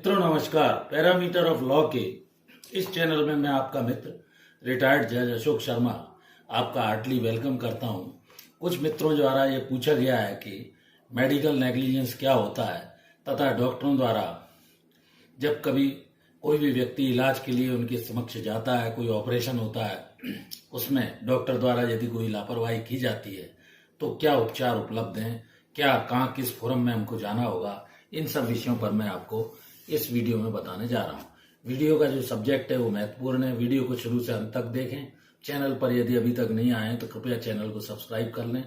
मित्रों नमस्कार। Parameter of law के इस चैनल में मैं आपका मित्र रिटायर्ड जज अशोक शर्मा आपका हार्टली वेलकम करता हूं। कुछ मित्रों द्वारा ये पूछा गया है कि मेडिकल नेग्लिजेंस क्या होता है तथा डॉक्टरों द्वारा जब कभी कोई भी व्यक्ति इलाज के लिए उनके समक्ष जाता है, कोई ऑपरेशन होता है, उसमें डॉक्टर द्वारा यदि कोई लापरवाही की जाती है तो क्या उपचार उपलब्ध हैं, क्या कहाँ किस फोरम में हमको जाना होगा, इन सब विषयों पर मैं आपको इस वीडियो में बताने जा रहा हूँ। वीडियो का जो सब्जेक्ट है वो महत्वपूर्ण है। वीडियो को शुरू से अंत तक देखें। चैनल पर यदि अभी तक नहीं आए तो कृपया चैनल को सब्सक्राइब कर लें,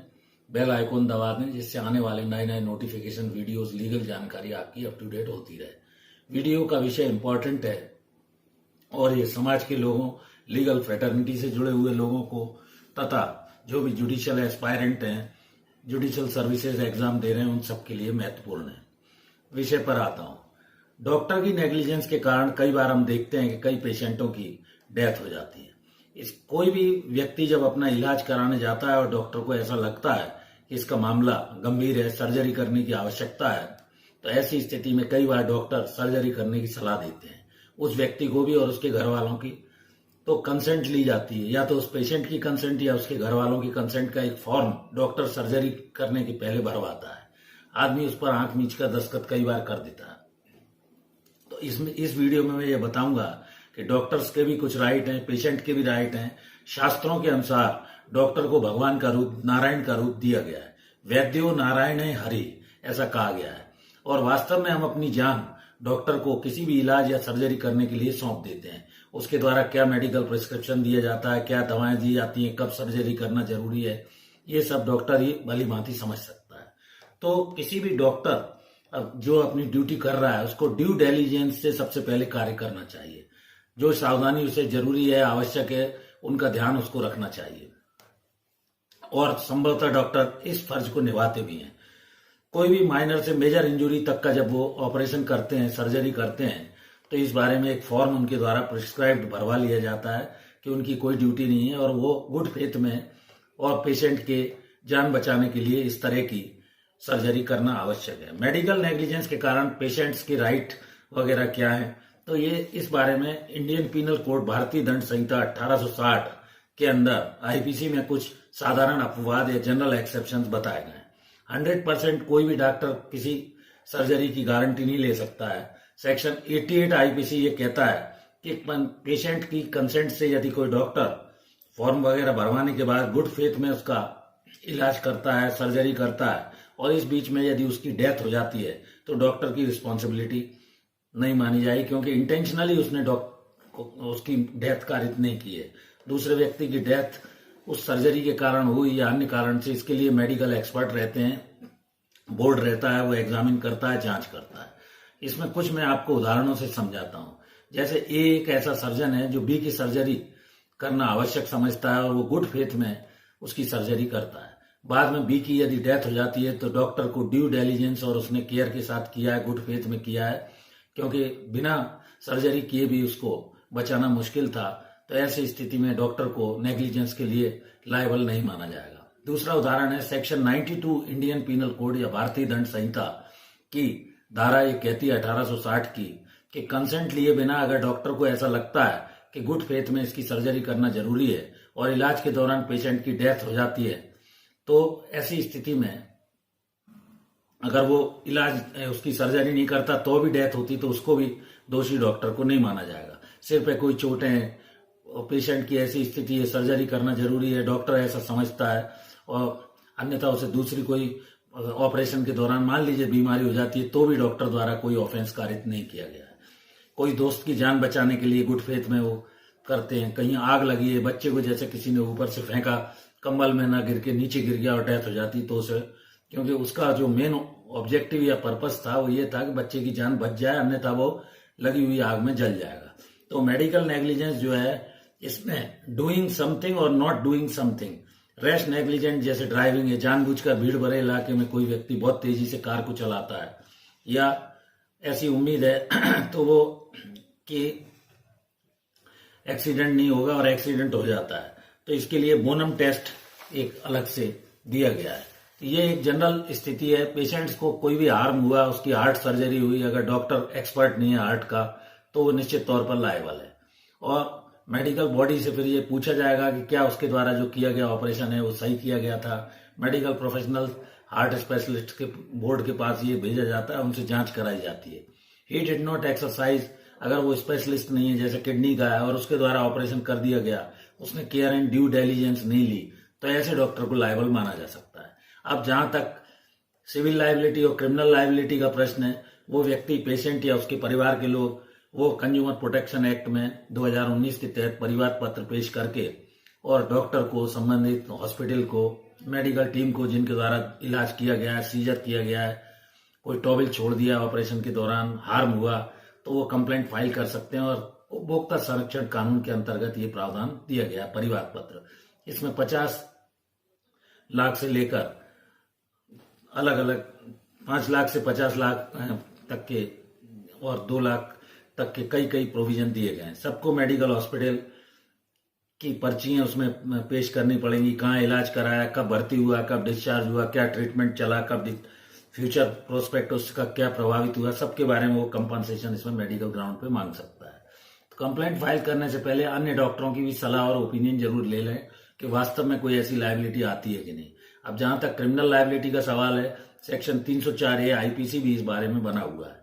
बेल आइकॉन दबा दें, जिससे आने वाले नए नए नोटिफिकेशन, वीडियोस, लीगल जानकारी आपकी अप टू डेट होती रहे। वीडियो का विषय इंपॉर्टेंट है और ये समाज के लोगों, लीगल फ्रेटर्निटी से जुड़े हुए लोगों को तथा जो भी जुडिशियल एस्पायरेंट हैं, जुडिशियल सर्विसेज एग्जाम दे रहे हैं, उन सब के लिए महत्वपूर्ण है। विषय पर आता हूं। डॉक्टर की नेग्लिजेंस के कारण कई बार हम देखते हैं कि कई पेशेंटों की डेथ हो जाती है। कोई भी व्यक्ति जब अपना इलाज कराने जाता है और डॉक्टर को ऐसा लगता है कि इसका मामला गंभीर है, सर्जरी करने की आवश्यकता है, तो ऐसी स्थिति में कई बार डॉक्टर सर्जरी करने की सलाह देते हैं। उस व्यक्ति को भी और उसके घर वालों की तो कंसेंट ली जाती है, या तो उस पेशेंट की कंसेंट या उसके घर वालों की कंसेंट का एक फॉर्म डॉक्टर सर्जरी करने के पहले भरवाता है। आदमी उस पर आंख मीच कर दस्तखत कई बार कर देता है। तो इस वीडियो में मैं ये बताऊंगा कि डॉक्टर्स के भी कुछ राइट हैं, पेशेंट के भी राइट हैं। शास्त्रों के अनुसार डॉक्टर को भगवान का रूप, नारायण का रूप दिया गया है। वैद्यो नारायण है हरि, ऐसा कहा गया है। और वास्तव में हम अपनी जान डॉक्टर को किसी भी इलाज या सर्जरी करने के लिए सौंप देते हैं। उसके द्वारा क्या मेडिकल प्रिस्क्रिप्शन दिया जाता है, क्या दवाएं दी जाती हैं, कब सर्जरी करना जरूरी है, ये सब डॉक्टर ही भली भांति समझ सकता है। तो किसी भी डॉक्टर जो अपनी ड्यूटी कर रहा है उसको ड्यू डिलिजेंस से सबसे पहले कार्य करना चाहिए। जो सावधानी उसे जरूरी है, आवश्यक है, उनका ध्यान उसको रखना चाहिए और संभवतः डॉक्टर इस फर्ज को निभाते भी हैं। कोई भी माइनर से मेजर इंजरी तक का जब वो ऑपरेशन करते हैं, सर्जरी करते हैं, तो इस बारे में एक फॉर्म उनके द्वारा प्रिस्क्राइब्ड भरवा लिया जाता है कि उनकी कोई ड्यूटी नहीं है और वो गुड फेथ में और पेशेंट के जान बचाने के लिए इस तरह की सर्जरी करना आवश्यक है। मेडिकल नेग्लिजेंस के कारण पेशेंट्स के राइट वगैरह क्या है, तो ये इस बारे में इंडियन पीनल कोड, भारतीय दंड संहिता 1860 के अंदर आईपीसी में कुछ साधारण अपवाद या जनरल एक्सेप्शंस बताए गए हैं। 100% कोई भी डॉक्टर किसी सर्जरी की गारंटी नहीं ले सकता है। सेक्शन 88 आईपीसी ये कहता है कि पेशेंट की कंसेंट से यदि कोई डॉक्टर फॉर्म वगैरह भरवाने के बाद गुड फेथ में उसका इलाज करता है, सर्जरी करता है, और इस बीच में यदि उसकी डेथ हो जाती है तो डॉक्टर की रिस्पॉन्सिबिलिटी नहीं मानी जाएगी, क्योंकि इंटेंशनली उसने उसकी डेथ कारित नहीं की है। दूसरे व्यक्ति की डेथ उस सर्जरी के कारण हुई या अन्य कारण से, इसके लिए मेडिकल एक्सपर्ट रहते हैं, बोर्ड रहता है, वो एग्जामिन करता है, जांच करता है। इसमें कुछ मैं आपको उदाहरणों से समझाता हूं। जैसे ए एक ऐसा सर्जन है जो बी की सर्जरी करना आवश्यक समझता है और वो गुड फेथ में उसकी सर्जरी करता है। बाद में बी की यदि डेथ हो जाती है तो डॉक्टर को ड्यू डिलिजेंस और उसने केयर के साथ किया है, गुड फेथ में किया है, क्योंकि बिना सर्जरी किए भी उसको बचाना मुश्किल था, तो ऐसी स्थिति में डॉक्टर को नेग्लिजेंस के लिए लायबल नहीं माना जाएगा। दूसरा उदाहरण है सेक्शन 92 इंडियन पीनल कोड या भारतीय दंड संहिता की धारा ये कहती है 1860 की कि कंसेंट लिए बिना अगर डॉक्टर को ऐसा लगता है कि गुड फेथ में इसकी सर्जरी करना जरूरी है और इलाज के दौरान पेशेंट की डेथ हो जाती है, तो ऐसी स्थिति में अगर वो इलाज उसकी सर्जरी नहीं करता तो भी डेथ होती तो उसको भी दोषी डॉक्टर को नहीं माना जाएगा। सिर पे कोई चोटें हैं और पेशेंट की ऐसी स्थिति है, सर्जरी करना जरूरी है, डॉक्टर ऐसा समझता है, और अन्यथा उसे दूसरी कोई ऑपरेशन के दौरान मान लीजिए बीमारी हो जाती है, तो भी डॉक्टर द्वारा कोई ऑफेंस कारित नहीं किया गया है। कोई दोस्त की जान बचाने के लिए गुड फेथ में वो करते हैं। कहीं आग लगी है, बच्चे को जैसे किसी ने ऊपर से फेंका, कंबल में ना गिर के नीचे गिर गया और डेथ हो जाती, तो उसे, क्योंकि उसका जो मेन ऑब्जेक्टिव या पर्पस था वो ये था कि बच्चे की जान बच जाए, अन्यथा वो लगी हुई आग में जल जाएगा। तो मेडिकल नेग्लिजेंस जो है, इसमें डूइंग समथिंग और not doing something, rash negligent जैसे ड्राइविंग है, जानबूझकर भीड़ भरे इलाके में कोई व्यक्ति बहुत तेजी से कार को चलाता है या ऐसी उम्मीद है तो वो कि एक्सीडेंट नहीं होगा और एक्सीडेंट हो जाता है, तो इसके लिए बोनम टेस्ट एक अलग से दिया गया है। तो ये एक जनरल स्थिति है। पेशेंट्स को कोई भी हार्म हुआ, उसकी हार्ट सर्जरी हुई, अगर डॉक्टर एक्सपर्ट नहीं है हार्ट का, तो वो निश्चित तौर पर लायबल है। और मेडिकल बॉडी से फिर ये पूछा जाएगा कि क्या उसके द्वारा जो किया गया ऑपरेशन है वो सही किया गया था। मेडिकल प्रोफेशनल हार्ट स्पेशलिस्ट के बोर्ड के पास ये भेजा जाता है, उनसे जांच कराई जाती है। ही डिड नॉट एक्सरसाइज, अगर वो स्पेशलिस्ट नहीं है, जैसे किडनी का है और उसके द्वारा ऑपरेशन कर दिया गया, उसने केयर एंड ड्यू डिलिजेंस नहीं ली, तो ऐसे डॉक्टर को लायबल माना जा सकता है। अब जहां तक सिविल लायबिलिटी और क्रिमिनल लायबिलिटी का प्रश्न है, वो व्यक्ति, पेशेंट या उसके परिवार के लोग, वो कंज्यूमर प्रोटेक्शन एक्ट में 2019 के तहत परिवार पत्र पेश करके और डॉक्टर को, संबंधित हॉस्पिटल को, मेडिकल टीम को जिनके द्वारा इलाज किया गया है, सीजर किया गया है, कोई टॉबिल छोड़ दिया ऑपरेशन के दौरान, हार्म हुआ, तो वो कंप्लेंट फाइल कर सकते हैं। और उपभोक्ता संरक्षण कानून के अंतर्गत ये प्रावधान दिया गया है परिवार पत्र। इसमें 50 लाख से लेकर अलग अलग 5 लाख से 50 लाख तक के और 2 लाख तक के कई प्रोविजन दिए गए हैं। सबको मेडिकल हॉस्पिटल की पर्चियां उसमें पेश करनी पड़ेंगी, कहाँ इलाज कराया, कब भर्ती हुआ, कब डिस्चार्ज हुआ, क्या ट्रीटमेंट चला, कब फ्यूचर प्रोस्पेक्ट उसका क्या प्रभावित हुआ, सबके बारे में वो कंपनसेशन इसमें मेडिकल ग्राउंड पे मांग सकता है। तो कंप्लेंट फाइल करने से पहले अन्य डॉक्टरों की भी सलाह और ओपिनियन जरूर ले लें कि वास्तव में कोई ऐसी लायबिलिटी आती है कि नहीं। अब जहां तक क्रिमिनल लायबिलिटी का सवाल है, सेक्शन 304A आईपीसी भी इस बारे में बना हुआ है।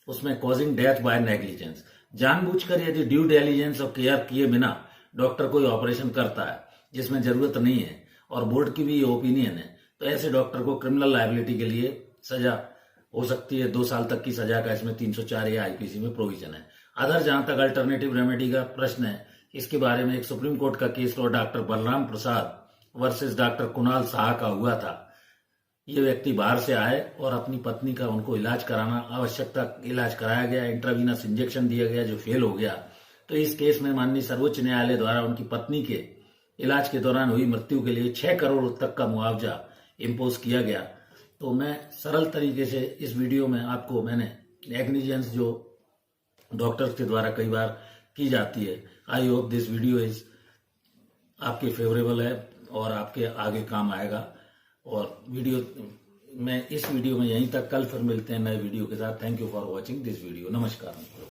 उसमें कॉजिंग डेथ बाय नेग्लिजेंस, जानबूझकर यदि ड्यू डिलिजेंस और केयर किए बिना डॉक्टर कोई ऑपरेशन करता है जिसमें जरूरत नहीं है, और बोर्ड की भी ये ओपिनियन है, तो ऐसे डॉक्टर को क्रिमिनल लायबिलिटी के लिए सजा हो सकती है, 2 साल तक की सजा का इसमें 304A आईपीसी में प्रोविजन है। अदर जहां तक अल्टरनेटिव रेमेडी का प्रश्न है, इसके बारे में एक सुप्रीम कोर्ट का केस लॉ डॉक्टर बलराम प्रसाद वर्सेस डॉक्टर कुणाल साहा का हुआ था। ये व्यक्ति बाहर से आए और अपनी पत्नी का उनको इलाज कराना, आवश्यकता इलाज कराया गया, इंट्रावीनस इंजेक्शन दिया गया जो फेल हो गया। तो इस केस में माननीय सर्वोच्च न्यायालय द्वारा उनकी पत्नी के इलाज के दौरान हुई मृत्यु के लिए 6 करोड़ तक का मुआवजा इम्पोज किया गया। तो मैं सरल तरीके से इस वीडियो में आपको मैंने नेग्लिजेंस जो डॉक्टर्स के द्वारा कई बार की जाती है, I hope this video is आपके फेवरेबल है और आपके आगे काम आएगा। और इस वीडियो में यहीं तक, कल फिर मिलते हैं नए वीडियो के साथ। Thank you for watching this video. नमस्कार।